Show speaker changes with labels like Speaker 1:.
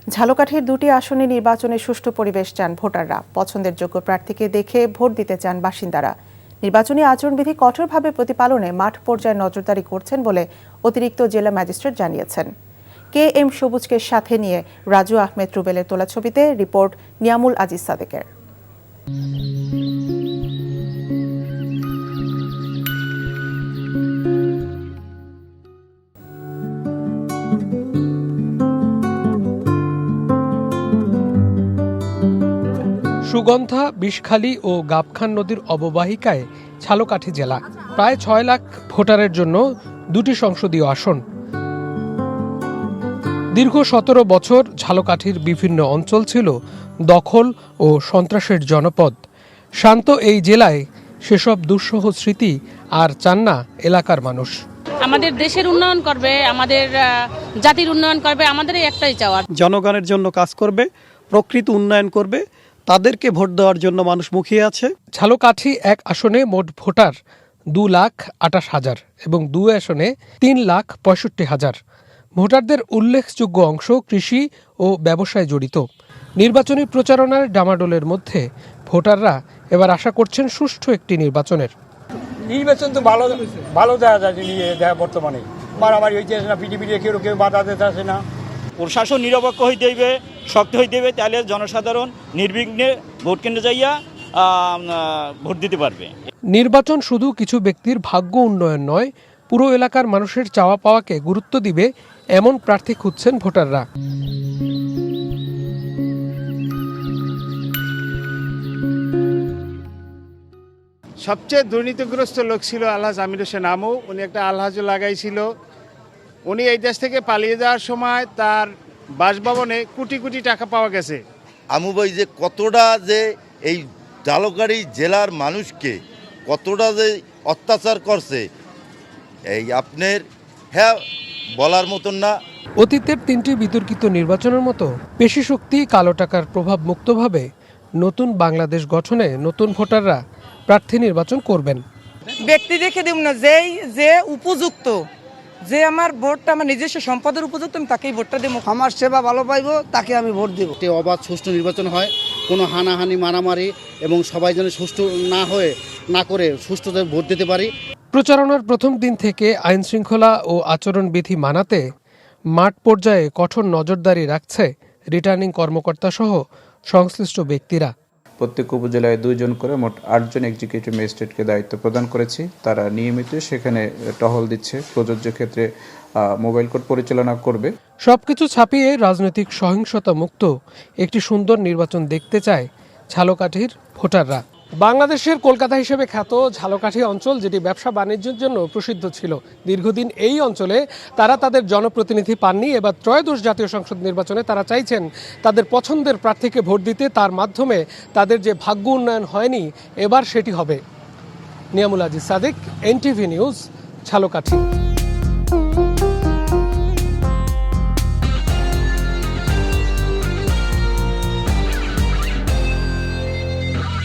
Speaker 1: ঝালকাঠির দুটি আসনে নির্বাচনে সুষ্ঠু পরিবেশ চান ভোটাররা। পছন্দের যোগ্য প্রার্থীকে দেখে ভোট দিতে চান বাসিন্দারা। নির্বাচনী আচরণবিধি কঠোরভাবে প্রতিপালনে মাঠ পর্যায়ে নজরদারি করছেন বলে অতিরিক্ত জেলা ম্যাজিস্ট্রেট জানিয়েছেন। KM সবুজকে সাথে নিয়ে রাজু আহমেদ রুবেলের তোলা ছবিতে রিপোর্ট নিয়ামুল আজিজ সাদেকের।
Speaker 2: সুগন্ধা, বিষখালী ও গাবখান নদীর অববাহিকায় ঝালকাঠি জেলা। প্রায় 6 লাখ ভোটারের জন্য দুটি সংসদীয় আসন। দীর্ঘ 17 বছর ঝালকাঠির বিভিন্ন অঞ্চল ছিল দখল ও সন্ত্রাসের জনপদ। শান্ত এই জেলায় সেসব দুঃসহ স্মৃতি আর চান না এলাকার মানুষ।
Speaker 3: আমাদের দেশের উন্নয়ন করবে, আমাদের জাতির উন্নয়ন করবে, আমাদের একটাই চাওয়া,
Speaker 4: জনগণের জন্য কাজ করবে, প্রকৃত উন্নয়ন করবে, তাদেরকে ভোট দেওয়ার জন্য মানুষ মুখিয়ে আছে।
Speaker 2: ঝালকাঠি এক আসনে মোট ভোটার 2,28,000 এবং 2 আসনে 3,65,000। ভোটারদের উল্লেখযোগ্য অংশ কৃষি ও ব্যবসায় জড়িত। নির্বাচনী প্রচারণার ডামাডোলের মধ্যে ভোটাররা এবার আশা করছেন সুষ্ঠু একটি নির্বাচনের।
Speaker 5: নির্বাচন তো ভালো দেওয়া যায় বর্তমানে, মারামারি হইতে আসে না, পিটিপিটি কেউ বাধা দিতে আসে না।
Speaker 6: প্রশাসন নিরপেক্ষ হইতে হইবে, শক্ত হইতে হইবে, তাহলে জনসাধারণ নির্বিঘ্নে ভোট কেন্দ্রে যাইয়া ভোট দিতে পারবে।
Speaker 2: নির্বাচন শুধু কিছু ব্যক্তির ভাগ্য উন্নয়ন নয়, পুরো এলাকার মানুষের চাওয়া পাওয়াকে গুরুত্ব দিবে এমন প্রার্থী খুঁজছেন ভোটাররা।
Speaker 7: সবচেয়ে দুর্নীতিগ্রস্ত লোক ছিল আলহাজ আমির হোসেন আমু। উনি একটা আলহাজ লাগাইছিল। উনি এই দেশ থেকে পালিয়ে যাওয়ার সময় তার বাসভবনে কোটি কোটি টাকা পাওয়া গেছে।
Speaker 8: আমু ভাই যে কতটা যে এই ঝালকাঠি জেলার মানুষকে কতটা যে অত্যাচার করছে, এই আপনার হ্যাঁ বলার মতন না।
Speaker 2: অতীতের 3টি বিতর্কিত নির্বাচনের মতো পেশি শক্তি, কালো টাকার প্রভাব মুক্তভাবে নতুন বাংলাদেশ গঠনে নতুন ভোটাররা প্রার্থী নির্বাচন করবেন।
Speaker 9: ব্যক্তি দেখে দেব না, যে উপযুক্ত, যে আমার ভোটটা আমার নিজস্ব সম্পদের উপযুক্ত, আমি তাকেই ভোটটা দেবো।
Speaker 10: আমার সেবা ভালো পাইবো, তাকে আমি ভোট দেবো।
Speaker 11: অবাধ সুষ্ঠু নির্বাচন হয়, কোনো হানাহানি মারামারি এবং সবাই যেন সুষ্ঠু না করে সুষ্ঠুতে ভোট দিতে পারি।
Speaker 2: প্রচারণার প্রথম দিন থেকে আইন শৃঙ্খলা ও আচরণবিধি মানাতে মাঠ পর্যায়ে কঠোর নজরদারি রাখছে রিটার্নিং কর্মকর্তা সহ সংশ্লিষ্ট ব্যক্তিরা।
Speaker 12: প্রত্যেক উপজেলায় 2 জন করে মোট 8 জন এক্সিকিউটিভ ম্যাজিস্ট্রেটকে দায়িত্ব প্রদান করেছি। তারা নিয়মিত সেখানে টহল দিচ্ছে, প্রযোজ্য ক্ষেত্রে মোবাইল কোর্ট পরিচালনা করবে।
Speaker 2: সবকিছু ছাপিয়ে রাজনৈতিক সহিংসতা মুক্ত একটি সুন্দর নির্বাচন দেখতে চায় ঝালকাঠির ভোটাররা। বাংলাদেশের কলকাতা হিসেবে খ্যাত ঝালকাঠি অঞ্চল, যেটি ব্যবসা বাণিজ্যের জন্য প্রসিদ্ধ ছিল, দীর্ঘদিন এই অঞ্চলে তারা তাদের জনপ্রতিনিধি পাননি। এবার ত্রয়োদশ জাতীয় সংসদ নির্বাচনে তারা চাইছেন তাদের পছন্দের প্রার্থীকে ভোট দিতে, তার মাধ্যমে তাদের যে ভাগ্য উন্নয়ন হয়নি এবার সেটি হবে। Niyamul Aziz Sadek, NTV news, Jhalakathi.